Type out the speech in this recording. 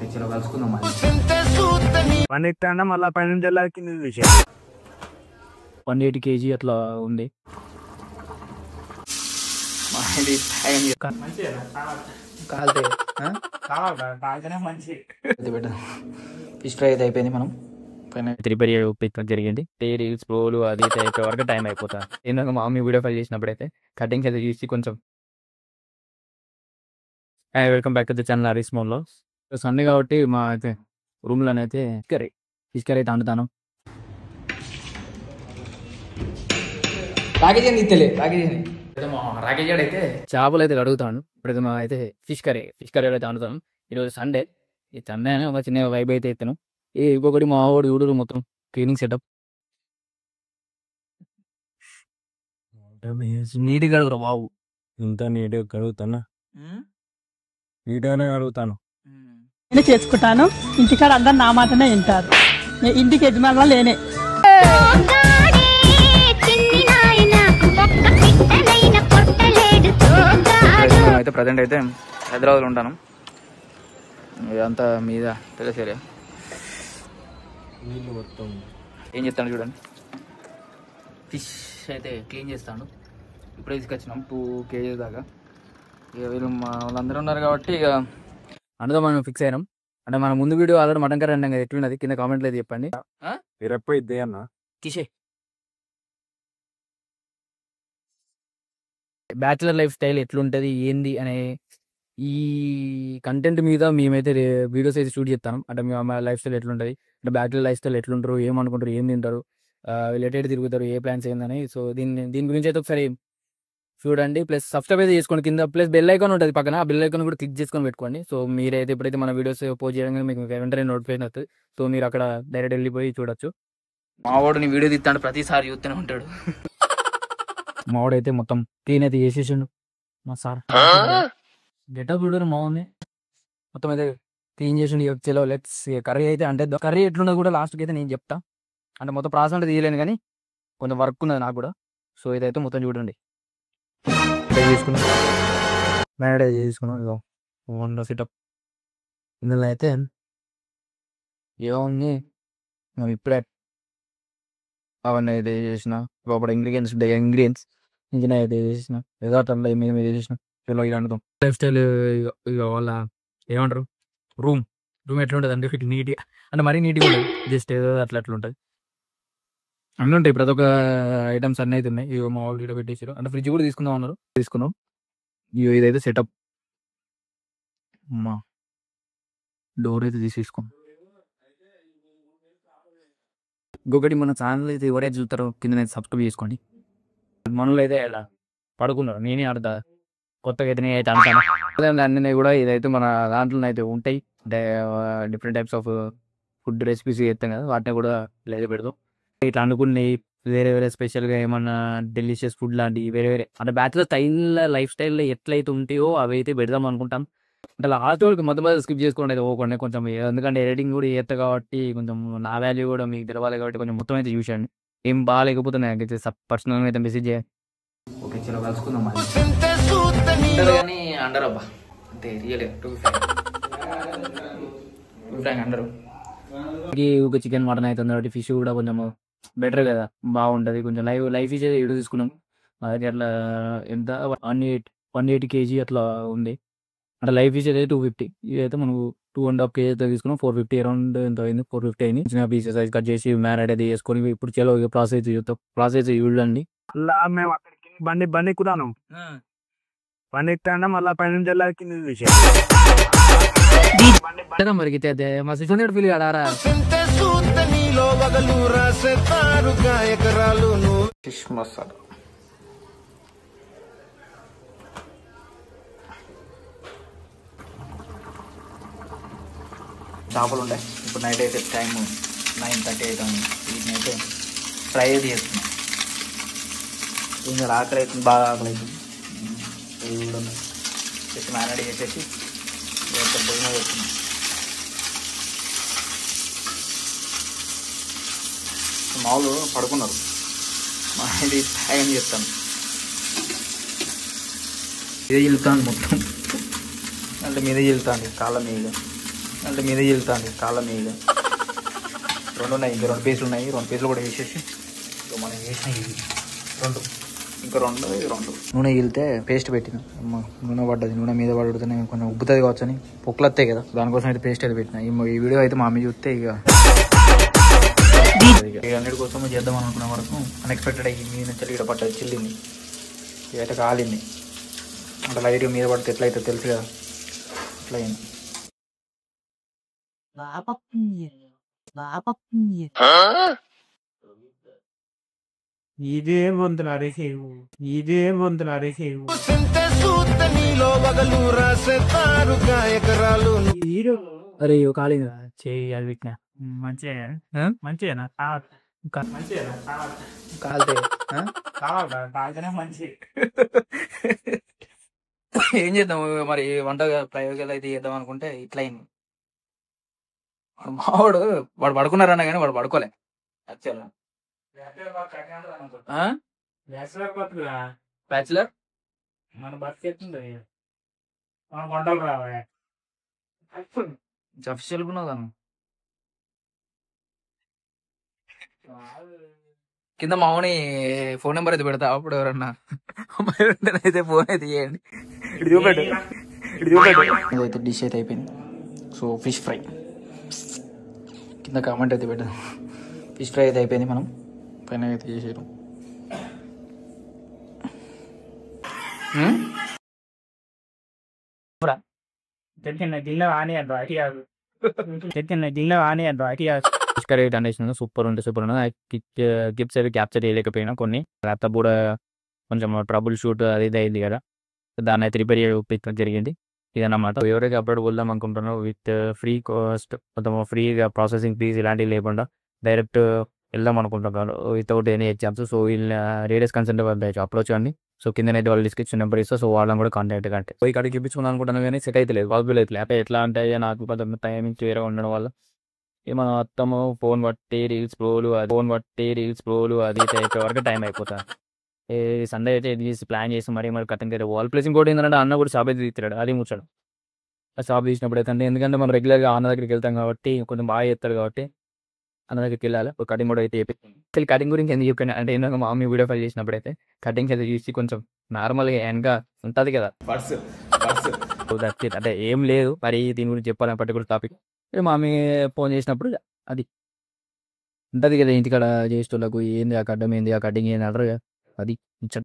Okay చలో కలుసుకుందాం మళ్ళీ. పని ఎక్కినా మళ్ళీ పైన కింద విషయం 180 kg అట్లా ఉంది. ఫిష్ ఫ్రై అయితే అయిపోయింది. మనం ప్రిపేర్ ఒప్పించడం జరిగింది. రీల్స్ రోలు అది అయితే అయిపోయే వరకు టైం అయిపోతుంది. ఏంటంటే మా మమ్మీ వీడియో ఫైల్ చేసినప్పుడు అయితే కటింగ్స్ అయితే చూసి కొంచెం welcome back to the channel Harish మోన్లో. సండే కాబట్టి మా అయితే రూమ్లోనైతే ఫిష్ కర్రీ అయితే వండుతాను. ప్యాకేజీ అని ఇస్తలే ప్యాకేజీ రాకేజ్ అయితే చేపలు అయితే అడుగుతాను. ఇప్పుడు మా అయితే ఫిష్ కర్రీ అయితే వండుతాను. ఈరోజు సండే. ఈ సండే అని ఒక చిన్న వైబ్ అయితే ఎత్తాను. ఇంకొకటి మా వాడు యూడూరు మొత్తం క్లీనింగ్ సెటప్ నీట్గా అడుగురా బాబు. ఇంత నీట్గా కడుగుతానా? నీట్గానే కడుగుతాను. నేను చేసుకుంటాను. ఇంటికాడ అందరు నా మాటనే వింటారు. ఇంటికి యజమానులు లేనే. అయితే ప్రజెంట్ అయితే హైదరాబాద్లో ఉంటాను. ఇదంతా మీద తెలుసు ఏరియా. నీళ్ళు మొత్తం ఏం చేస్తాను చూడండి. ఫిష్ అయితే క్లీన్ చేస్తాను. ఇప్పుడే తీసుకొచ్చినాం 2 kg దాకా. ఇక వీళ్ళు మా వాళ్ళందరూ ఉన్నారు కాబట్టి ఇక అందులో మనం ఫిక్స్ అయినాం. అంటే మన ముందు వీడియో ఆల్రెడీ మటన్ కర్రీ అన్నాం కదా, ఎట్లున్నది కింద కామెంట్లో అయితే చెప్పండి. ఇరప్పైద్ది అన్న కిషే బ్యాచులర్ లైఫ్ స్టైల్ ఎట్లుంటుంది ఏంది అనే ఈ కంటెంట్ మీద మేమైతే వీడియోస్ అయితే షూట్ చేస్తాం. అంటే మా లైఫ్ స్టైల్ ఎట్లుంటుంది, అంటే బ్యాచులర్ లైఫ్ స్టైల్ ఎట్లుంటారు, ఏమనుకుంటారు, ఏం తింటారు, రిలేటెడ్ తిరుగుతారు, ఏ ప్లాన్స్ ఏందని. సో దీని గురించి అయితే ఒకసారి చూడండి. ప్లస్ సబ్స్క్రైబ్ అయితే చేసుకోండి. కింద ప్లస్ బెల్ ఐకాన్ ఉంటుంది పక్కన, ఆ బెల్ ఐకాన్ కూడా క్లిక్ చేసుకొని పెట్టుకోండి. సో మీరైతే ఎప్పుడైతే మన వీడియోస్ పోస్ట్ చేయడానికి మీకు వెంటనే నోటిఫికేషన్ వస్తుంది. సో మీరు అక్కడ డైరెక్ట్ వెళ్ళిపోయి చూడొచ్చు. మా వాడు నీ వీడియో తీస్తాడు, ప్రతిసారి చూస్తూనే ఉంటాడు. మా వాడైతే మొత్తం క్లీన్ అయితే చేసేసిండు. మా సార్ గెటప్ చూడరు బాగుంది. మొత్తం అయితే క్లీన్ చేసిండు. చలో లెట్స్ కర్రీ అయితే అంటే కర్రీ ఎట్లున్నది కూడా లాస్ట్కి అయితే నేను చెప్తా. అంటే మొత్తం ప్రాసెస్ అంటే తీయలేను కానీ కొంచెం వర్క్ ఉన్నది నాకు కూడా. సో ఇదైతే మొత్తం చూడండి. చేసుకున్నాం, మ్యారినేట్ చేసుకున్నాం. ఇదో వండ సెటప్ ఇందులో అయితే ఏముంది, మేము ఇప్పుడే అవన్నీ అయితే చేసిన లోపల ఇంగ్రీడియంట్స్ ఉంటాయి. ఇంగ్రీడియంట్స్ ఇంజిన్ అయితే చేసిన ఏదో అట్లా మీద చేసిన చలో ఇది అనుకుందాం. లైఫ్ స్టైల్ ఇక వాళ్ళ ఏమంటారు రూమ్ ఎట్లా ఉంటుంది అంటే ఇట్లా నీట్గా, అంటే మరీ నీట్గా ఉంటుంది, జస్ట్ ఏదో అట్లా ఉంటుంది. అన్నీ ఉంటాయి, ప్రతి ఒక్క ఐటమ్స్ అన్నీ అయితే ఉన్నాయి. ఇక మా వాళ్ళు పెట్టేసారు. అంటే ఫ్రిడ్జ్ కూడా తీసుకుందాం అన్నారు, తీసుకుందాం. ఇదైతే సెటప్. అమ్మా డోర్ అయితే తీసేసుకోండి. ఇంకొకటి మన ఛానల్ అయితే ఎవరైతే చూస్తారో కింద సబ్స్క్రైబ్ చేసుకోండి. మనలో అయితే ఇలా పడుకున్నారు, నేనే ఆడతా కొత్తగా అయితే నేను అయితే అంటాను. అన్నీ కూడా ఇదైతే మన దాంట్లో అయితే ఉంటాయి. Different types of food recipes చేస్తాం కదా, వాటిని కూడా లేదా పెడతాం. ఇట్లా అనుకున్నాయి వేరే స్పెషల్గా ఏమన్నా డెలిషియస్ ఫుడ్ లాంటివి వేరే అంటే బ్యాచులర్ స్టైల్ లైఫ్ స్టైల్లో ఎట్లయితే ఉంటాయో అవి అయితే పెడదాం అనుకుంటాం. అంటే లాస్ట్ వరకు మొత్తం స్కిప్ చేసుకోండి అయితే ఓకండి కొంచెం, ఎందుకంటే ఎడిటింగ్ కూడా చేస్తా కాబట్టి కొంచెం నా వాల్యూ కూడా మీకు తెలవాలి కాబట్టి కొంచెం మొత్తం అయితే చూసండి. ఏం బాగాలేకపోతే నాకైతే పర్సనల్గా అయితే మెసేజ్ చేయాలి. ఓకే చలో కలుసుకుందాం మళ్ళీ. కానీ అండరు అబ్బా అంతే రియల్ అండరు. ఒక చికెన్ మటన్ అవుతుంది కాబట్టి ఫిష్ కూడా కొంచెం బెటర్ కదా, బాగుంటుంది. కొంచెం లైఫ్ ఫిష్ అయితే ఇటు తీసుకున్నాం. అది అట్లా ఎంత 180 kg అట్లా ఉంది. అంటే లైఫ్ ఫిష్ అయితే 250. ఇదైతే మనకు 2.5 kg అయితే తీసుకున్నాం. 450 అరౌండ్ ఎంత అయింది, 450 అయింది. చిన్న పీసెస్ అయితే కట్ చేసి మ్యారినేట్ అయితే చేసుకొని ఇప్పుడు చలో ప్రాసెస్ చూడండి. అలా మేము అక్కడికి బండి ఎక్కుతాను. బండి ఎక్కినా మళ్ళీ పైన కింద విషయం మరిగితే అదే మా సిస్టర్ ఫీల్ ఆడారా ఫిష్ మసాలా. చేపలు ఉంటాయి. ఇప్పుడు నైట్ అయితే టైం 9:30 అవుతుంది. వీటిని అయితే ఫ్రై అయితే చేస్తున్నాం. ఇంకా ఆకలి అవుతుంది, బాగా ఆకలి అవుతుంది. ఇవి కూడా జస్ట్ మ్యారినేట్ చేసేసి పొయ్యి మీద వేస్తున్నాం. మామూలు పడుకున్నారు, మా ఇది టైం చేస్తాను. ఇదే వెళ్తాను మొత్తం, అంటే మీదే వెళ్తాను కాళ్ళ మీద. అంటే మీద వెళ్తాంది కాళ్ళ మీద. 2 ఉన్నాయి, ఇంకా 2 పీసులు ఉన్నాయి. 2 పీసులు కూడా వేసేసి మనం వేసిన ఇవి 2, ఇంకా 2, ఇది 2 నూనె వెళ్తే పేస్ట్ పెట్టిన. నూనె పడ్డది, నూనె మీద పడుతూనే కొంచెం ఉబ్బుతుంది కావచ్చు అని, పొక్కులు వస్తాయి కదా, దానికోసం అయితే పేస్ట్ అయితే పెట్టిన. ఈ వీడియో అయితే మా అమ్మ చూస్తే ఇక 800 కోసం చేద్దాం అనుకున్న వరకు అన్ఎక్స్పెక్టెడ్ అయ్యి మీద నుంచి ఇక్కడ పట్టది, చిల్లింది, ఇక కాలింది. అంటే లైట్గా మీద పడితే ఎట్లా అయితే తెలుసు కదా, అట్లా అయింది. ఇదేం వంతులు అరేసేవు, ఇదేం వంతులు అరేసేవు. అరే కాలిందా చేయి అది పెట్టినా మంచిగా మంచిగా కాలితే కావాలనే మంచి. ఏం చేద్దాం మరి, వంట ప్రయోగాలు అయితే చేద్దాం అనుకుంటే ఇట్లా అయింది. వాడు పడుకున్నారన్నా కానీ వాడు పడుకోలే యాక్చువల్గా. బ్యాచులర్ మన బతికెత్తుంది, మన వంటలు రావా అఫీషియల్ ఉన్నావు కదా. కింద మామూని ఫోన్ నెంబర్ అయితే పెడతా, అప్పుడు ఎవరన్నా అమ్మాయి ఉంటేనైతే ఫోన్ అయితే చేయండి. ఇటు చూపెట్టు, ఇటు చూపెట్టు. ఇదైతే డిష్ అయితే అయిపోయింది. సో ఫిష్ ఫ్రై కింద కామెంట్ అయితే పెట్టాం. ఫిష్ ఫ్రై అయితే అయిపోయింది, మనం పైన అయితే చేసేయడం. తెచ్చిన గిన్నె ఆని అంటారు అటు కాదు, తెచ్చిన గిన్నె ఆని అంటారు అటు కాదు. ఫిష్ కర్రీ అనేసి సూపర్ ఉంది. గిఫ్ట్స్ అవి క్యాప్చర్ చేయలేకపోయినా కొన్ని, ల్యాప్టాప్ కూడా కొంచెం ట్రబుల్ షూట్ అది ఇది అయింది కదా, దాన్ని అయితే రిపేర్ చేయడం జరిగింది. ఇదన్నమాట. ఎవరైతే అప్లోడ్ వెళ్దాం అనుకుంటున్నారో విత్ ఫ్రీ కాస్ట్, మొత్తం ఫ్రీగా ప్రాసెసింగ్ ఫీజ్ ఇలాంటివి లేకుండా డైరెక్ట్ వెళ్దాం అనుకుంటున్నారు వితౌట్ ఎనీ ఎగ్జామ్స్. సో వీళ్ళ రేడియస్ కన్సల్ట్ వాళ్ళు అప్రోచ్ అండి. సో కిందనైతే వాళ్ళు డిస్క్రిప్షన్ నెంబర్ ఇస్తా, సో వాళ్ళని కూడా కాంటాక్ట్ కంటే పోయి ఇక్కడికి చూపించుకుందాం అనుకుంటున్నాను కానీ సెట్ అయితే లేదు, పాసిబుల్ అయితే లేదు. ఎట్లా అంటే నాకు కొంచెం టైమింగ్స్ వేరే ఉండడం వల్ల మన మొత్తము ఫోన్ పట్టి రీల్స్ ప్రోలు అది వరకు టైం అయిపోతుంది. ఏ సండే అయితే ఇది చేసి ప్లాన్ చేసి మరి కథంగా వాల్ ప్లేసింగ్ కూడా ఏంటంటే అన్న కూడా షాప్ అయితే తీస్తాడు, అది ముచ్చాడు. ఆ షాప్ తీసినప్పుడు అయితే ఎందుకంటే మనం రెగ్యులర్గా అన్న దగ్గరికి వెళ్తాం కాబట్టి కొంచెం బాగా చేస్తాడు కాబట్టి అన్న దగ్గరికి వెళ్ళాలి. ఒక కటింగ్ కూడా అయితే చెప్పి కటింగ్ గురించి ఎందుకు చెప్పాను అంటే ఏంటంటే మా మమ్మీ వీడియో కాల్ చేసినప్పుడు అయితే కటింగ్స్ అయితే చూసి కొంచెం నార్మల్గా ఎండ్గా ఉంటుంది కదా అంటే ఏం లేదు మరి దీని గురించి చెప్పాలని పర్టికులర్ టాపిక్. మా మమ్మీ ఫోన్ చేసినప్పుడు అది ఉంటుంది కదా ఇంటికాడ చేసేటోళ్ళకు ఏంది ఆ కడ్డం ఏంది ఆ కటింగ్ ఏంది అంటారు కదా, అది